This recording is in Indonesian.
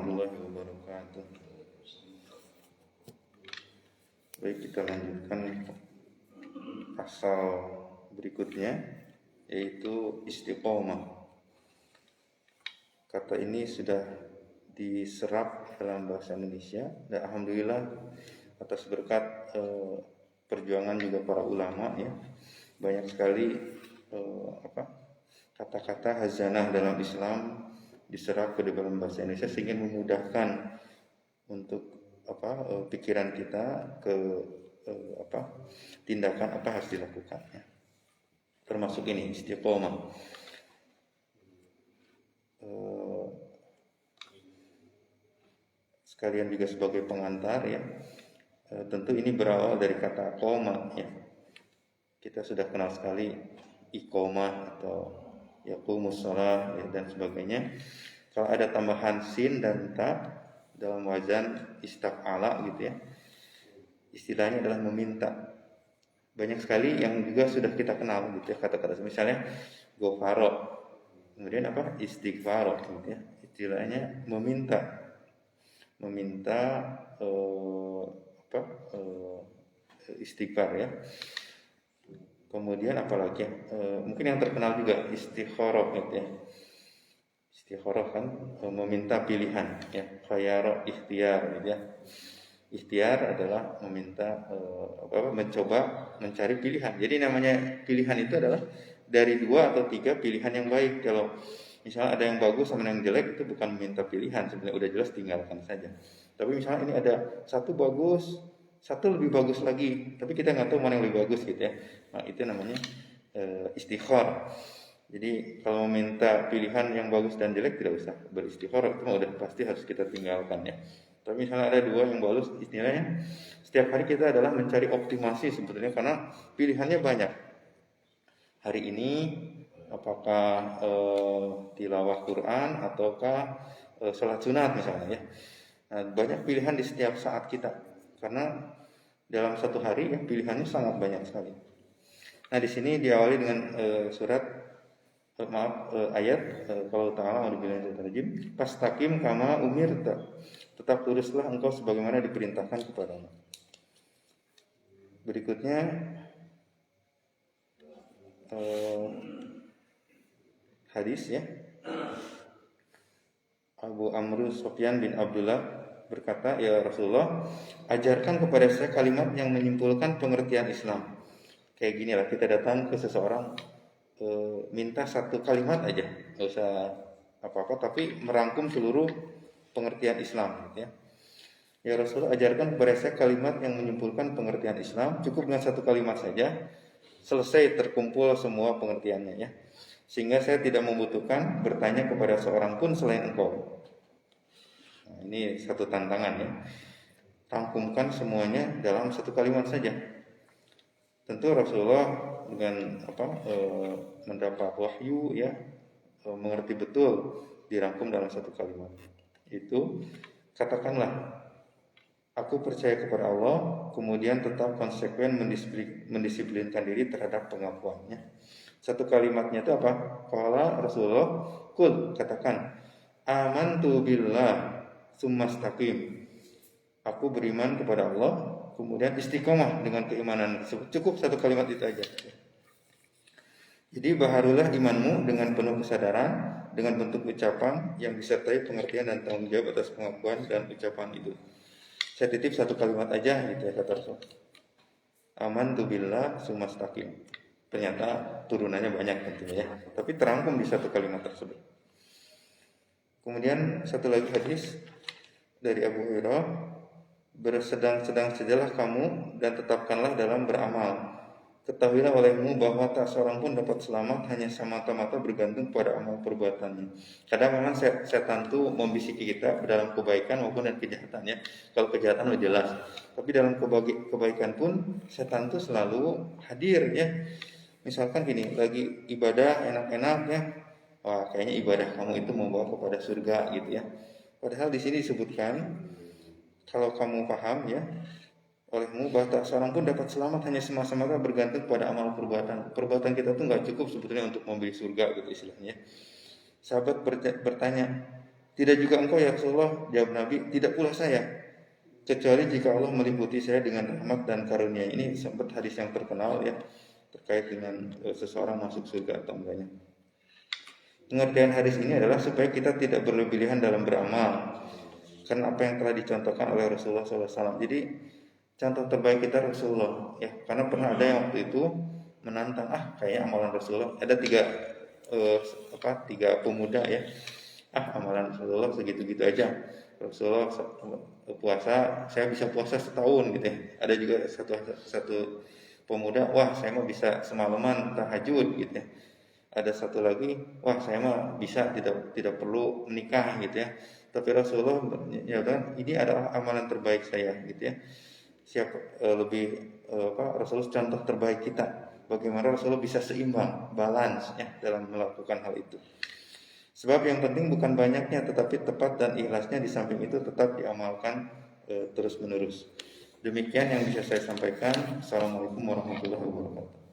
warahmatullahi wabarakatuh. Baik, kita lanjutkan pasal berikutnya, yaitu istiqomah. Kata ini sudah diserap dalam bahasa Indonesia dan alhamdulillah atas berkat perjuangan juga para ulama ya, banyak sekali kata-kata hazanah dalam Islam diserap ke dalam bahasa Indonesia sehingga memudahkan untuk pikiran kita ke tindakan apa harus dilakukan ya. Termasuk ini istiqomah. Sekalian juga sebagai pengantar ya. Tentu ini berawal dari kata qoma ya. Kita sudah kenal sekali iqomah atau yaqumus shalah ya, dan sebagainya. Kalau ada tambahan sin dan ta dalam wazan istaf'ala gitu ya, istilahnya adalah meminta. Banyak sekali yang juga sudah kita kenal gitu ya, kata-kata misalnya ghafara, kemudian istighfar gitu ya, istilahnya meminta istighfar ya. Kemudian apalagi mungkin yang terkenal juga istikharah gitu ya. Istikharah kan meminta pilihan ya, khayar ikhtiar gitu ya. Ikhtiar adalah meminta mencoba mencari pilihan. Jadi namanya pilihan itu adalah dari 2 atau 3 pilihan yang baik. Kalau misalnya ada yang bagus sama yang jelek, itu bukan meminta pilihan, sebenarnya udah jelas tinggalkan saja. Tapi misalnya ini ada satu bagus, satu lebih bagus lagi, tapi kita nggak tahu mana yang lebih bagus gitu ya. Nah, itu namanya istikhar. Jadi kalau meminta pilihan yang bagus dan jelek tidak usah beristikhar, itu udah pasti harus kita tinggalkan ya. Tapi misalnya ada 2 yang bagus, istilahnya setiap hari kita adalah mencari optimasi sebetulnya karena pilihannya banyak. Hari ini apakah tilawah Quran ataukah sholat sunat misalnya ya. Nah, banyak pilihan di setiap saat kita karena dalam satu hari ya pilihannya sangat banyak sekali. Nah, di sini diawali dengan ayat kalau ta'ala a'udzubillahi fastaqim kama umirta, tetap luruslah engkau sebagaimana diperintahkan kepadamu. Berikutnya hadis ya. Abu Amr Sufyan bin Abdullah berkata, ya Rasulullah, ajarkan kepada saya kalimat yang menyimpulkan pengertian Islam. Kayak gini lah, kita datang ke seseorang minta satu kalimat aja, nggak usah apa-apa, tapi merangkum seluruh pengertian Islam gitu ya. Ya Rasulullah, ajarkan kepada saya kalimat yang menyimpulkan pengertian Islam. Cukup dengan satu kalimat saja, selesai terkumpul semua pengertiannya ya. Sehingga saya tidak membutuhkan bertanya kepada seorang pun selain engkau. Nah, ini satu tantangan ya. Rangkumkan semuanya dalam satu kalimat saja. Tentu Rasulullah dengan mendapat wahyu ya, mengerti betul dirangkum dalam satu kalimat. Itu katakanlah, aku percaya kepada Allah, kemudian tetap konsekuen mendisiplinkan diri terhadap pengakuannya. Satu kalimatnya itu apa? Qala Rasulullah, qul, katakan, amantu billah tsumastaqim. Aku beriman kepada Allah, kemudian istiqomah dengan keimanan. Cukup satu kalimat itu aja. Jadi baharulah imanmu dengan penuh kesadaran, dengan bentuk ucapan yang disertai pengertian dan tanggung jawab atas pengakuan dan ucapan itu. Saya titip satu kalimat aja gitu ya, kata Rasul. Amantu billah tsumastaqim. Ternyata turunannya banyak tentunya ya, tapi terangkum di satu kalimat tersebut. Kemudian satu lagi hadis dari Abu Hurairah, bersedang-sedang sajalah kamu dan tetapkanlah dalam beramal. Ketahuilah olehmu bahwa tak seorang pun dapat selamat hanya semata-mata bergantung pada amal perbuatannya. Kadang memang setan itu membisiki kita dalam kebaikan maupun dan kejahatan ya. Kalau kejahatan udah jelas, tapi dalam kebaikan pun setan itu selalu hadir ya. Misalkan gini, lagi ibadah enak-enak ya, wah kayaknya ibadah kamu itu membawa kepada surga gitu ya. Padahal di sini disebutkan, kalau kamu paham ya, olehmu bahwa tak seorang pun dapat selamat hanya semata-mata bergantung pada amal perbuatan. Perbuatan kita tuh nggak cukup sebetulnya untuk membeli surga gitu istilahnya. Sahabat bertanya, Tidak juga engkau ya Rasulullah, jawab Nabi, tidak pula saya, kecuali jika Allah meliputi saya dengan rahmat dan karunia. Ini sempat hadis yang terkenal ya, terkait dengan seseorang masuk surga atau enggaknya. Pengertian hadis ini adalah supaya kita tidak berlebihan dalam beramal, karena apa yang telah dicontohkan oleh Rasulullah SAW. Jadi contoh terbaik kita Rasulullah ya, karena pernah ada yang waktu itu menantang, kayaknya amalan Rasulullah ada tiga pemuda ya, amalan Rasulullah segitu-gitu aja. Rasulullah puasa, saya bisa puasa setahun gitu ya. Ada juga satu pemuda, wah saya mau bisa semalaman tahajud gitu ya. Ada satu lagi, wah saya mah bisa tidak perlu menikah gitu ya. Tapi Rasulullah menyatakan ini adalah amalan terbaik saya gitu ya. Rasulullah contoh terbaik kita. Bagaimana Rasulullah bisa seimbang, balance ya dalam melakukan hal itu. Sebab yang penting bukan banyaknya, tetapi tepat dan ikhlasnya, di samping itu tetap diamalkan terus menerus. Demikian yang bisa saya sampaikan. Assalamualaikum warahmatullahi wabarakatuh.